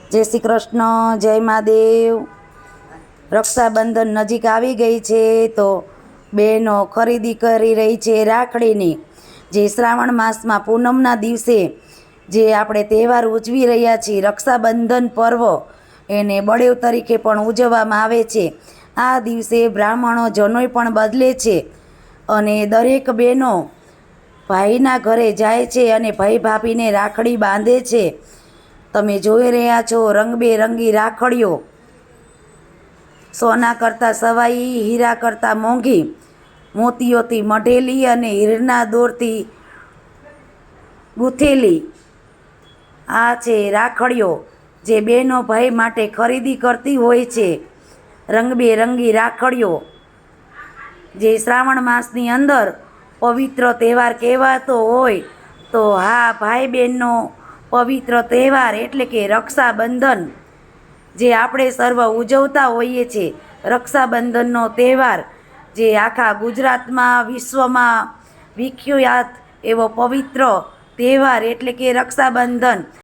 જય શ્રી કૃષ્ણ, જય મહાદેવ। રક્ષાબંધન નજીક આવી ગઈ છે તો બહેનો ખરીદી કરી રહી છે રાખડીની। જે શ્રાવણ માસમાં પૂનમના દિવસે જે આપણે તહેવાર ઉજવી રહ્યા છીએ રક્ષાબંધન પર્વ, એને બળેવ તરીકે પણ ઉજવવામાં આવે છે। આ દિવસે બ્રાહ્મણો જનોઈ પણ બદલે છે અને દરેક બહેનો ભાઈના ઘરે જાય છે અને ભાઈ ભાભીને રાખડી બાંધે છે। તમે જોઈ રહ્યા છો રંગબેરંગી રાખડીઓ, સોના કરતાં સવાઈ, હીરા કરતાં મોંઘી, મોતીઓથી મઢેલી અને હીરના દોરથી ગૂંથેલી આ છે રાખડીઓ જે બહેનો ભાઈ માટે ખરીદી કરતી હોય છે। રંગબેરંગી રાખડીઓ જે શ્રાવણ માસની અંદર પવિત્ર તહેવાર કહેવાતો હોય તો હા, ભાઈ બહેનનો પવિત્ર તહેવાર એટલે કે રક્ષાબંધન જે આપણે સર્વ ઉજવતા હોઈએ છીએ। રક્ષાબંધનનો તહેવાર જે આખા ગુજરાતમાં, વિશ્વમાં વિખ્યાત એવો પવિત્ર તહેવાર એટલે કે રક્ષાબંધન।